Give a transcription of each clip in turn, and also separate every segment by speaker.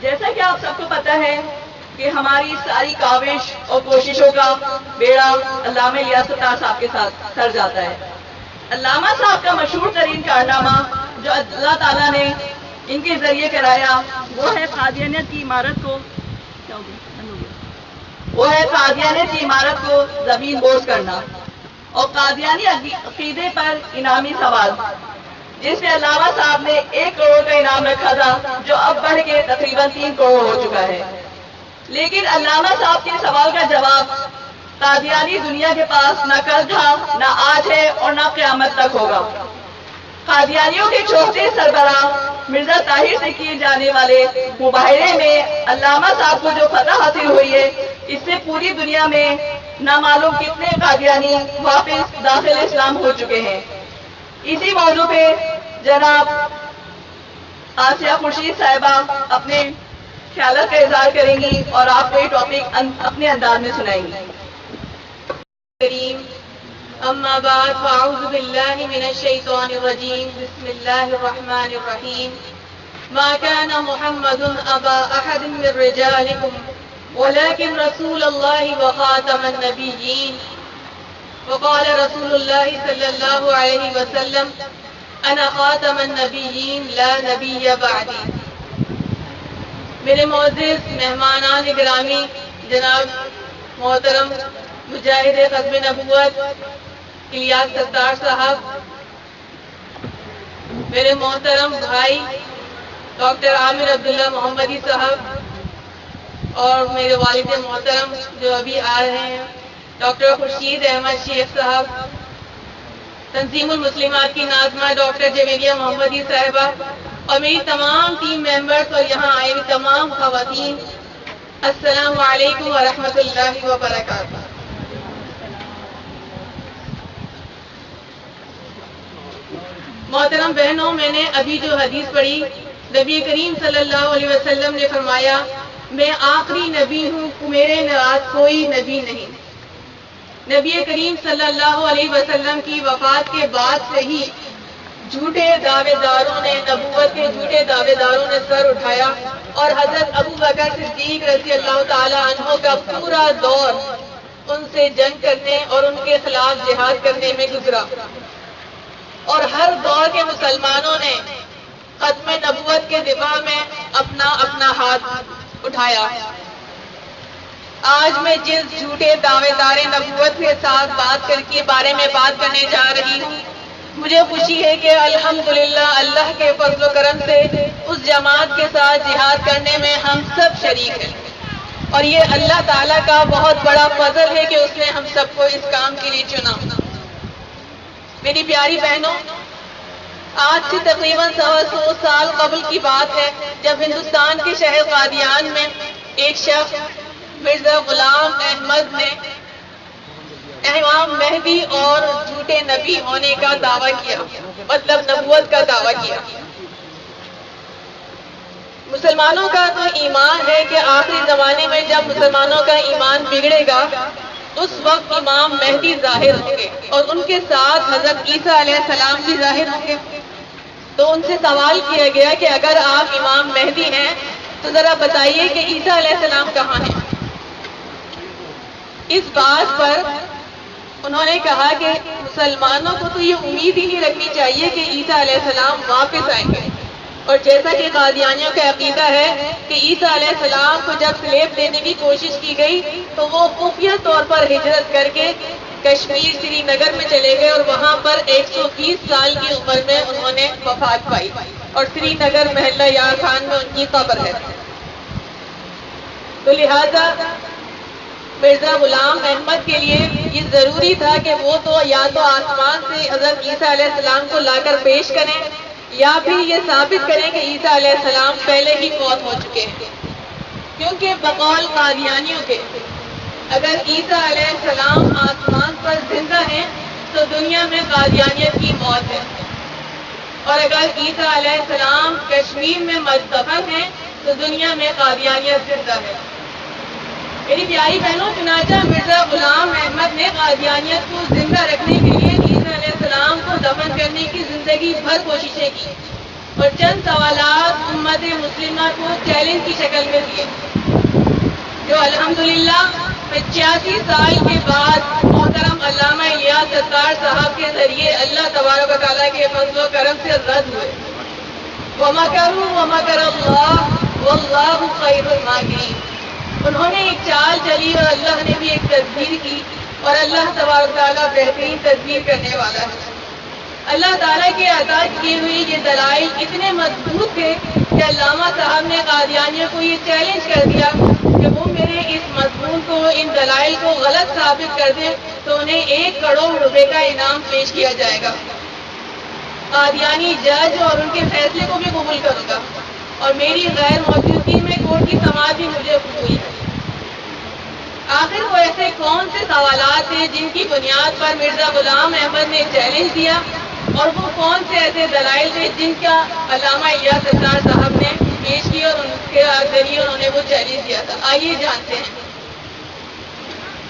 Speaker 1: جیسا کہ آپ سب کو پتہ ہے کہ ہماری ساری کاوش اور کوششوں کا بیڑا علامہ الیاس الطاہر صاحب کے ساتھ سر جاتا ہے۔ علامہ صاحب کا مشہور ترین کارنامہ جو اللہ تعالیٰ نے ان کے ذریعے کرایا وہ ہے قادیانیت کی عمارت کو زمین بوس کرنا اور قادیانی عقیدے پر انعامی سوال، جس میں علامہ صاحب نے 1 کروڑ کا انعام رکھا تھا جو اب بڑھ کے تقریباً 3 کروڑ ہو چکا ہے۔ لیکن علامہ صاحب کے سوال کا جواب قادیانی دنیا کے پاس نہ کل تھا، نہ آج ہے اور نہ قیامت تک ہوگا۔ قادیانیوں کے چوتھے سربراہ مرزا طاہر سے کیے جانے والے مظاہرے میں علامہ صاحب کو جو فتح حاصل ہوئی ہے، اس سے پوری دنیا میں نامعلوم کتنے قادیانی واپس داخل اسلام ہو چکے ہیں۔ اسی موضوع پہ جناب آسیہ خورشید صاحبہ اپنے خیالات کا اظہار کریں گی اور آپ کو یہ ٹاپک اپنے انداز میں سنائیں گی۔
Speaker 2: اما بعد فاعوذ باللہ من الشیطان الرجیم بسم اللہ الرحمن الرحیم ما كان محمد ابا احد من رجالکم ولكن رسول اللہ وخاتم النبیین وقال رسول اللہ صلی اللہ علیہ وسلم انا خاتم النبیین لا نبی بعدی۔ میرے معزز مہمانان گرامی، جناب محترم مجاہد ختم نبوت الیاس ستار صاحب، میرے محترم بھائی ڈاکٹر عامر عبداللہ محمدی صاحب اور میرے والد محترم جو ابھی آ رہے ہیں ڈاکٹر خورشید احمد شیخ صاحب، تنظیم المسلمات کی ناظمہ ڈاکٹر جویریہ محمدی صاحبہ اور میری تمام ٹیم ممبرز اور یہاں آئے ہوئی تمام خواتین، السلام علیکم ورحمۃ اللہ وبرکاتہ۔ محترم بہنوں، میں نے ابھی جو حدیث پڑھی، نبی کریم صلی اللہ علیہ وسلم نے فرمایا میں آخری نبی ہوں، میرے بعد کوئی نبی نہیں۔ نبی کریم صلی اللہ علیہ وسلم کی وفات کے بعد سے ہی جھوٹے دعوے داروں نے، نبوت کے جھوٹے دعوے داروں نے سر اٹھایا اور حضرت ابو بکر صدیق رضی اللہ تعالی عنہ کا پورا دور ان سے جنگ کرنے اور ان کے خلاف جہاد کرنے میں گزرا، اور ہر دور کے مسلمانوں نے ختم نبوت کے دفاع میں اپنا اپنا ہاتھ اٹھایا۔ آج میں جس جھوٹے دعوے دار نبوت کے ساتھ بارے میں بات کرنے جا رہی ہوں، مجھے خوشی ہے کہ الحمدللہ اللہ کے فضل و کرم سے اس جماعت کے ساتھ جہاد کرنے میں ہم سب شریک ہیں، اور یہ اللہ تعالیٰ کا بہت بڑا فضل ہے کہ اس نے ہم سب کو اس کام کے لیے چنا۔ میری پیاری بہنوں، آج سے تقریباً 125 سال قبل کی بات ہے جب ہندوستان کے شہر قادیان میں ایک شخص مرزا غلام احمد نے امام مہدی اور جھوٹے نبی ہونے کا دعویٰ کیا، مطلب نبوت کا دعویٰ کیا۔ مسلمانوں کا تو ایمان ہے کہ آخری زمانے میں جب مسلمانوں کا ایمان بگڑے گا اس وقت امام مہدی ظاہر ہوں گے اور ان کے ساتھ حضرت عیسیٰ علیہ السلام بھی ظاہر ہوں گے۔ تو ان سے سوال کیا گیا کہ اگر آپ امام مہدی ہیں تو ذرا بتائیے کہ عیسیٰ علیہ السلام کہاں ہیں؟ اس بات پر انہوں نے کہا کہ مسلمانوں کو تو یہ امید ہی نہیں رکھنی چاہیے کہ عیسیٰ علیہ السلام واپس آئیں گے، اور جیسا کہ قادیانیوں کا عقیدہ ہے کہ عیسیٰ علیہ السلام کو جب سلیب دینے کی کوشش کی گئی تو وہ خفیہ طور پر ہجرت کر کے کشمیر سری نگر میں چلے گئے اور وہاں پر 120 سال کی عمر میں انہوں نے وفات پائی، اور سری نگر محلہ یار خان میں ان کی قبر ہے۔ تو لہذا مرزا غلام احمد کے لیے یہ ضروری تھا کہ وہ تو یا تو آسمان سے حضرت عیسیٰ علیہ السلام کو لا کر پیش کریں یا پھر یہ ثابت کریں کہ عیسیٰ علیہ السلام پہلے ہی فوت ہو چکے ہیں، کیونکہ بقول قادیانیوں کے اگر عیسیٰ علیہ السلام آسمان پر زندہ ہیں تو دنیا میں قادیانیت کی موت ہے، اور اگر عیسیٰ علیہ السلام کشمیر میں مدفن ہیں تو دنیا میں قادیانیت زندہ ہے۔ میری پیاری بہنوں، چنانچہ مرزا غلام احمد نے قادیانیت کو زندہ رکھنے کے لیے عیسیٰ علیہ السلام کو دفن کرنے کی زندگی بھر کوششیں کی، اور چند سوالات امت مسلمہ کو چیلنج کی شکل میں دیے، جو الحمدللہ 85 سال کے بعد محترم علامہ الیاس ستار صاحب کے ذریعے اللہ تبارک و تعالیٰ کے فضل و کرم سے رد ہوئے۔ وَمَكَرُوا وَمَكَرَ اللَّهُ وَاللَّهُ خَيْرُ الْمَاكِرِينَ۔ انہوں نے ایک چال چلی اور اللہ نے بھی ایک تدبیر کی، اور اللہ تبارک و تعالیٰ بہترین تدبیر کرنے والا ہے۔ اللہ تعالیٰ کے عطا کیے ہوئے یہ دلائل اتنے مضبوط تھے کہ علامہ صاحب نے قادیانیوں کو یہ چیلنج کر دیا کہ وہ میرے اس مضمون کو، ان دلائل کو غلط ثابت کر دیں تو انہیں 1 کروڑ روپے کا انعام پیش کیا جائے گا۔ قادیانی جج اور ان کے فیصلے کو بھی قبول کروں گا، اور میری غیر موجودگی میں کورٹ کی سماعت بھی مجھے قبول ہے۔ آخر وہ ایسے کون سے سوالات تھے جن کی بنیاد پر مرزا غلام احمد نے چیلنج دیا، اور وہ کون سے ایسے دلائل تھے جن کا علامہ الیاس ستار صاحب نے پیش کیا اور ان کے ذریعے انہوں نے وہ چیلنج دیا تھا؟ آئیے جانتے ہیں۔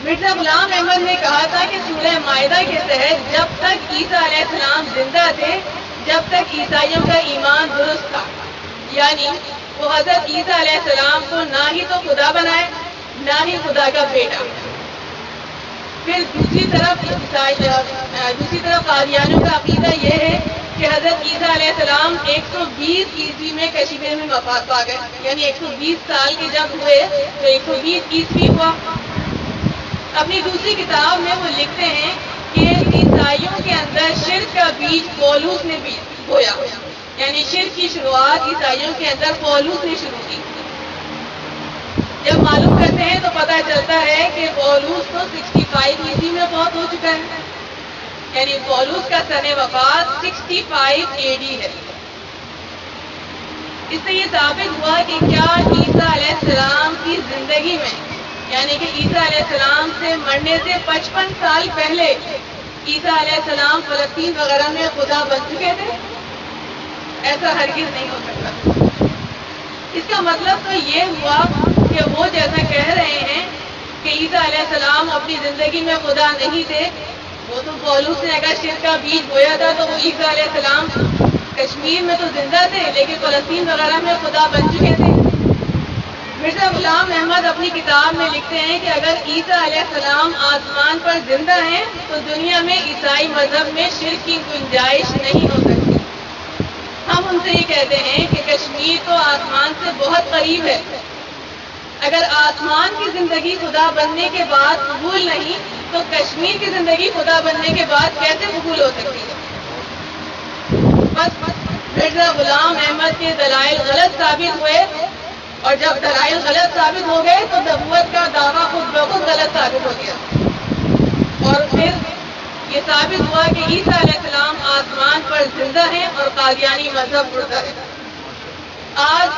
Speaker 2: مرزا غلام احمد نے کہا تھا کہ سورہ مائدہ کے تحت جب تک عیسیٰ علیہ السلام زندہ تھے، جب تک عیسائیوں کا ایمان درست تھا، یعنی وہ حضرت عیسیٰ علیہ السلام کو نہ ہی تو خدا بنائے، نہ ہی خدا کا بیٹا۔ پھر دوسری طرف قادیانیوں کا عقیدہ یہ ہے کہ حضرت عیسیٰ علیہ السلام 120 عیسوی میں کشمیر میں وفات پا گئے، یعنی 120 سال کے جب ہوئے تو 120 عیسوی ہوا۔ اپنی دوسری کتاب میں وہ لکھتے ہیں کہ عیسائیوں کے اندر شرک کا بیج پولوس نے بویا، یعنی شرک کی شروعات عیسائیوں کے اندر پولوس نے شروع کی۔ جب معلوم کرتے ہیں تو پتہ چلتا ہے کہ پولوس تو 65 عیسوی میں فوت ہو چکا ہے، یعنی پولوس کا سن وفات 65 AD ہے۔ اس سے یہ ثابت ہوا کہ کیا عیسیٰ علیہ السلام کی زندگی میں، یعنی کہ عیسیٰ علیہ السلام سے مرنے سے 55 سال پہلے عیسیٰ علیہ السلام فلسطین وغیرہ میں خدا بن چکے تھے؟ ایسا ہرگز نہیں ہو سکتا۔ اس کا مطلب تو یہ ہوا کہ وہ جیسا کہہ رہے ہیں کہ عیسیٰ علیہ السلام اپنی زندگی میں خدا نہیں تھے، وہ تو پولوس نے اگر شرک کا بیج بویا تھا تو وہ عیسیٰ علیہ السلام کشمیر میں تو زندہ تھے لیکن فلسطین وغیرہ میں خدا بن چکے تھے۔ مرزا غلام احمد اپنی کتاب میں لکھتے ہیں کہ اگر عیسیٰ علیہ السلام آسمان پر زندہ ہیں تو دنیا میں عیسائی مذہب میں شرک کی گنجائش نہیں ہو سکتی۔ ہم ان سے یہ کہتے ہیں کہ کشمیر تو آسمان سے بہت قریب ہے، اگر آسمان کی زندگی خدا بننے کے بعد قبول نہیں تو کشمیر کی زندگی خدا بننے کے بعد کیسے قبول ہو سکتی ہے؟ بس مرزا غلام احمد کے دلائل غلط ثابت ہوئے، اور جب دلائل غلط ثابت ہو گئے تو نبوت کا دعویٰ خود بخود غلط ثابت ہو گیا، اور پھر یہ ثابت ہوا کہ عیسیٰ علیہ السلام آسمان پر زندہ ہیں اور قادیانی مذہب مردہ ہے۔ آج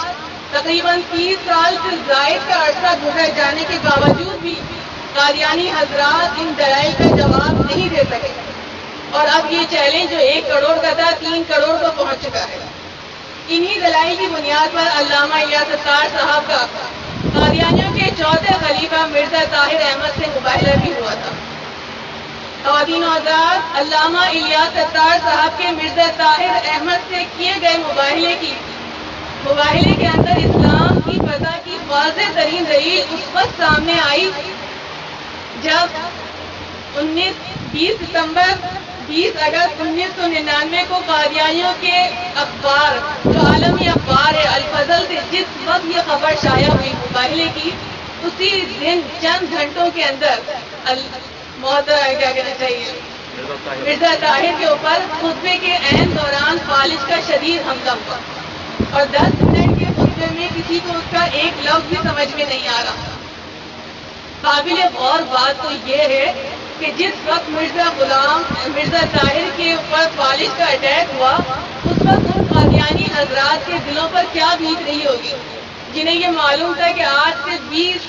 Speaker 2: تقریباً 30 سال سے زائد کا عرصہ گزر جانے کے باوجود بھی قادیانی حضرات ان دلائل کا جواب نہیں دے سکے، اور اب یہ چیلنج جو 1 کروڑ کا تھا 3 کروڑ کو پہنچ چکا ہے۔ انہی دلائل کی بنیاد پر علامہ الیاس ستار صاحب کا قادیانیوں کے چوتھے خلیفہ مرزا طاہر احمد سے مباہلہ بھی ہوا تھا۔ خواتین و حضرات، علامہ الیاس ستار صاحب کے مرزا طاہر احمد سے کیے گئے مباہلے کے اندر اسلام کی فضا کی واضح ترین دلیل اس وقت سامنے آئی جب 20 اگست 1999 کو قادیانیوں کے اخبار، جو عالمی اخبار ہے الفضل سے جس وقت یہ خبر شائع ہوئی مباہلے کی، اسی دن چند گھنٹوں کے اندر مرزا طاہر کے اوپر خطبے کے عین دوران فالج کا شدید حملہ ہوا، اور 10 منٹ کے خطبے میں کسی کو اس کا ایک لفظ بھی سمجھ میں نہیں آ رہا۔ قابل غور بات تو یہ ہے کہ جس وقت مرزا طاہر کے اوپر فالج کا اٹیک ہوا، اس وقت ان قادیانی حضرات کے دلوں پر کیا بیت رہی ہوگی، جنہیں یہ معلوم تھا کہ آج سے 20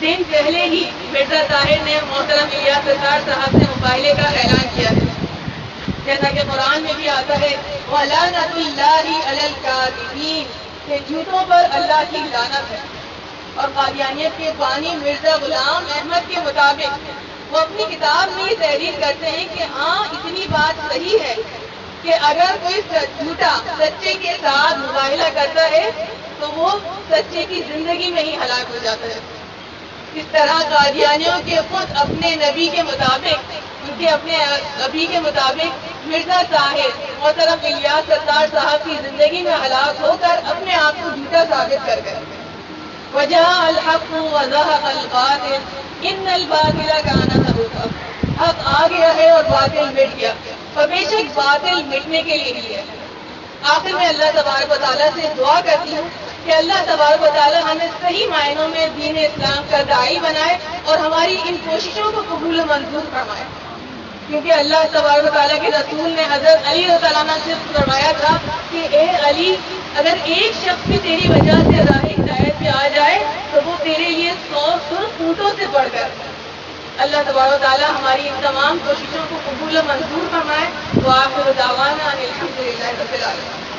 Speaker 2: دن پہلے ہی مرزا طاہر نے محترم الیاس ستار صاحب سے مباہلے کا اعلان کیا ہے، جیسا کہ قرآن میں بھی آتا ہے وَلَعْنَةُ اللَّهِ عَلَى الْكَاذِبِينَ، کہ جھوٹوں پر اللہ کی لعنت ہے۔ اور قادیانیت کے بانی مرزا غلام احمد کے مطابق وہ اپنی کتاب میں یہ تحریر کرتے ہیں کہ ہاں اتنی بات صحیح ہے کہ اگر کوئی جھوٹا سچے کے ساتھ مباہلہ کرتا ہے تو وہ سچے کی زندگی میں ہی ہلاک ہو جاتا ہے۔ اس طرح قادیانیوں کے خود اپنے نبی کے مطابق، ان کے اپنے نبی کے مطابق مرزا طاہر محترم الیاس ستار صاحب کی زندگی میں ہلاک ہو کر اپنے آپ کو جھوٹا ثابت کر گئے۔ وَجَاءَ الْحَقُّ وَزَهَقَ الْبَاطِلُ إِنَّ الْبَاطِلَ كَانَ زَهُوقًا، حق آ گیا ہے اور باطل مٹ گیا، اور بے شک باطل مٹنے کے لیے ہی ہے۔ آخر میں اللہ تبارک و تعالیٰ سے دعا کرتی ہوں کہ اللہ تبارک و تعالیٰ ہمیں صحیح معنوں میں دین اسلام کا داعی بنائے اور ہماری ان کوششوں کو قبول و منظور فرمائے، کیونکہ اللہ تبارک و تعالیٰ کے رسول نے حضرت علی رضی اللہ عنہ سے فرمایا تھا کہ اے علی، اگر ایک شخص بھی تیری وجہ سے راہ ہدایت پہ آ جائے تو وہ تیرے لیے 100 سرخ اونٹوں سے بڑھ کر۔ اللہ تبارک و تعالیٰ ہماری ان تمام کوششوں کو قبول و منظور فرمائے۔ وآخر دعوانا ان الحمد للہ رب العالمین۔